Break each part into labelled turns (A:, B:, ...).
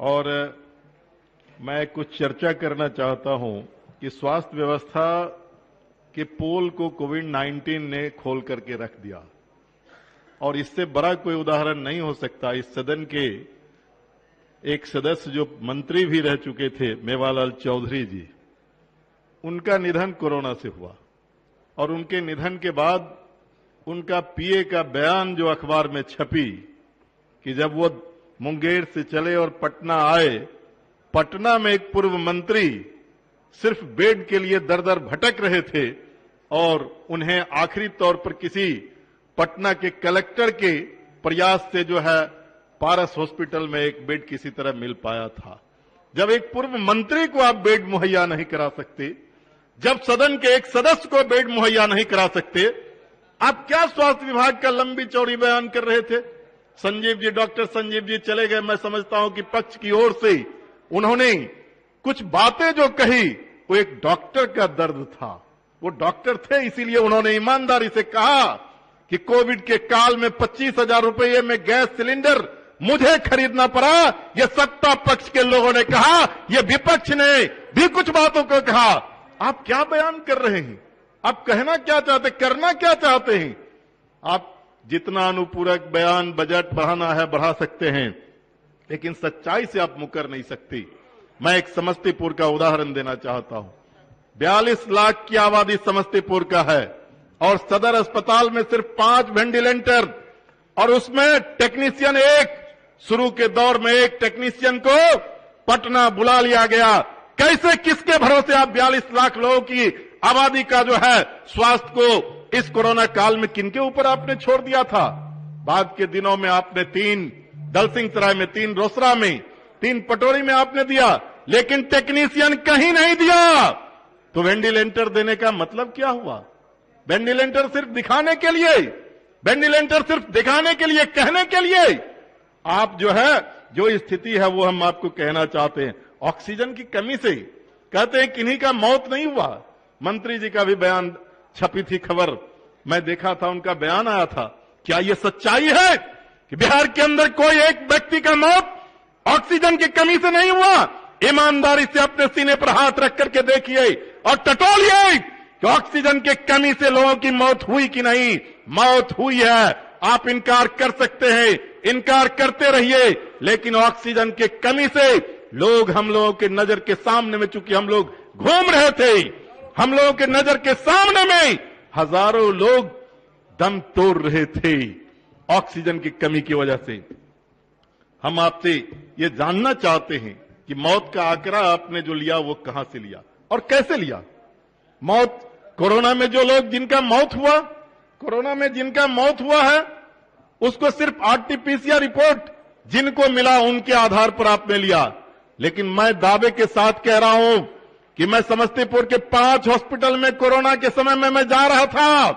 A: और मैं कुछ चर्चा करना चाहता हूं कि स्वास्थ्य व्यवस्था के पोल को कोविड-19 ने खोल करके रख दिया और इससे बड़ा कोई उदाहरण नहीं हो सकता। इस सदन के एक सदस्य जो मंत्री भी रह चुके थे, मेवालाल चौधरी जी, उनका निधन कोरोना से हुआ और उनके निधन के बाद उनका पीए का बयान जो अखबार में छपी कि जब वो मुंगेर से चले और पटना आए, पटना में एक पूर्व मंत्री सिर्फ बेड के लिए दर दर भटक रहे थे और उन्हें आखिरी तौर पर किसी पटना के कलेक्टर के प्रयास से जो है पारस हॉस्पिटल में एक बेड किसी तरह मिल पाया था। जब एक पूर्व मंत्री को आप बेड मुहैया नहीं करा सकते, जब सदन के एक सदस्य को बेड मुहैया नहीं करा सकते, आप क्या स्वास्थ्य विभाग का लंबी चौड़ी बयान कर रहे थे? संजीव जी, डॉक्टर संजीव जी चले गए। मैं समझता हूं कि पक्ष की ओर से उन्होंने कुछ बातें जो कही वो एक डॉक्टर का दर्द था। वो डॉक्टर थे, इसीलिए उन्होंने ईमानदारी से कहा कि कोविड के काल में 25,000 रुपये में गैस सिलेंडर मुझे खरीदना पड़ा। ये सत्ता पक्ष के लोगों ने कहा, ये विपक्ष ने भी कुछ बातों को कहा। आप क्या बयान कर रहे हैं? आप कहना क्या चाहते, करना क्या चाहते हैं? आप जितना अनुपूरक बयान बजट बढ़ाना है बढ़ा सकते हैं, लेकिन सच्चाई से आप मुकर नहीं सकते। मैं एक समस्तीपुर का उदाहरण देना चाहता हूं। 42 लाख की आबादी समस्तीपुर का है और सदर अस्पताल में सिर्फ 5 वेंटिलेटर और उसमें टेक्नीशियन एक, शुरू के दौर में एक टेक्नीशियन को पटना बुला लिया गया। कैसे, किसके भरोसे आप 42 लाख लोगों की आबादी का जो है स्वास्थ्य को इस कोरोना काल में किनके ऊपर आपने छोड़ दिया था? बाद के दिनों में आपने 3 दलसिंहसराय में, 3 रोसड़ा में, 3 पटोरी में आपने दिया, लेकिन टेक्नीशियन कहीं नहीं दिया। तो वेंटिलेटर देने का मतलब क्या हुआ? वेंटिलेटर सिर्फ दिखाने के लिए, वेंटिलेटर सिर्फ दिखाने के लिए, कहने के लिए। आप जो है, जो स्थिति है वो हम आपको कहना चाहते हैं। ऑक्सीजन की कमी से कहते हैं किन्हीं का मौत नहीं हुआ। मंत्री जी का भी बयान छपी थी खबर, मैं देखा था, उनका बयान आया था। क्या यह सच्चाई है कि बिहार के अंदर कोई एक व्यक्ति का मौत ऑक्सीजन की कमी से नहीं हुआ? ईमानदारी से अपने सीने पर हाथ रख करके देखिए और टटोलिए कि ऑक्सीजन की कमी से लोगों की मौत हुई कि नहीं। मौत हुई है। आप इनकार कर सकते हैं, इनकार करते रहिए, लेकिन ऑक्सीजन की कमी से लोग हम लोगों के नजर के सामने में, चूंकि हम लोग घूम रहे थे, हम लोगों के नजर के सामने में हजारों लोग दम तोड़ रहे थे ऑक्सीजन की कमी की वजह से। हम आपसे ये जानना चाहते हैं कि मौत का आंकड़ा आपने जो लिया वो कहां से लिया और कैसे लिया? मौत, कोरोना में जो लोग जिनका मौत हुआ, कोरोना में जिनका मौत हुआ है, उसको सिर्फ आरटीपीसीआर रिपोर्ट जिनको मिला उनके आधार पर आपने लिया। लेकिन मैं दावे के साथ कह रहा हूं कि मैं समस्तीपुर के 5 हॉस्पिटल में कोरोना के समय में मैं जा रहा था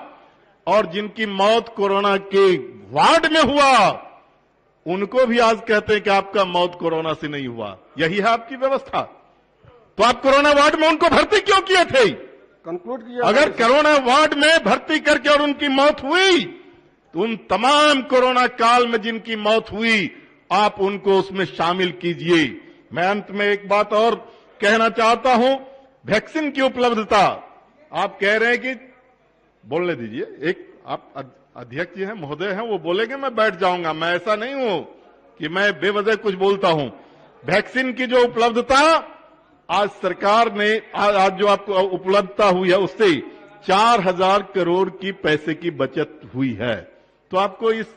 A: और जिनकी मौत कोरोना के वार्ड में हुआ, उनको भी आज कहते हैं कि आपका मौत कोरोना से नहीं हुआ। यही है आपकी व्यवस्था। तो आप कोरोना वार्ड में उनको भर्ती क्यों किए थे?
B: कंक्लूड किया।
A: अगर कोरोना वार्ड में भर्ती करके और उनकी मौत हुई, तो उन तमाम कोरोना काल में जिनकी मौत हुई, आप उनको उसमें शामिल कीजिए। मैं अंत में एक बात और कहना चाहता हूं, वैक्सीन की उपलब्धता। आप कह रहे हैं कि, बोलने दीजिए, एक आप अध्यक्ष जी हैं, महोदय हैं, वो बोलेंगे मैं बैठ जाऊंगा। मैं ऐसा नहीं हूं कि मैं बेवजह कुछ बोलता हूं। वैक्सीन की जो उपलब्धता आज सरकार ने, आज जो आपको उपलब्धता हुई है, उससे 4,000 करोड़ की पैसे की बचत हुई है। तो आपको इस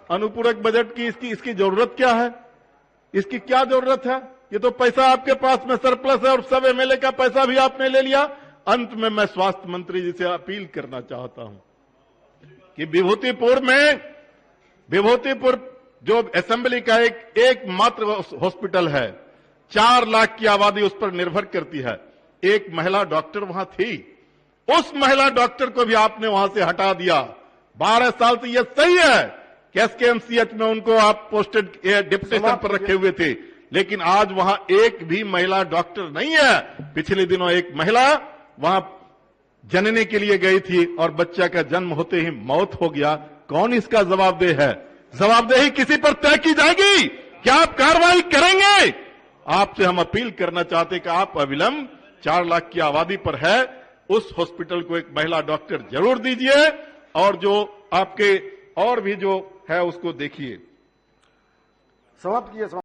A: अनुपूरक बजट की इसकी जरूरत क्या है? इसकी क्या जरूरत है? ये तो पैसा आपके पास में सरप्लस है और सब एमएलए का पैसा भी आपने ले लिया। अंत में मैं स्वास्थ्य मंत्री जी से अपील करना चाहता हूं कि विभूतिपुर जो असेंबली का एकमात्र हॉस्पिटल है, 4 लाख की आबादी उस पर निर्भर करती है। एक महिला डॉक्टर वहां थी, उस महिला डॉक्टर को भी आपने वहां से हटा दिया। 12 साल से यह सही है कि एसकेएमसीएच में उनको आप पोस्टेड डिप्यूटेशन पर रखे हुए थे, लेकिन आज वहां एक भी महिला डॉक्टर नहीं है। पिछले दिनों एक महिला वहां जनने के लिए गई थी और बच्चा का जन्म होते ही मौत हो गया। कौन इसका जवाबदेह है? जवाबदेही किसी पर तय की जाएगी? क्या आप कार्रवाई करेंगे? आपसे हम अपील करना चाहते कि आप अविलंब 4 लाख की आबादी पर है उस हॉस्पिटल को एक महिला डॉक्टर जरूर दीजिए और जो आपके और भी जो है उसको देखिए।
B: समाप्त किए।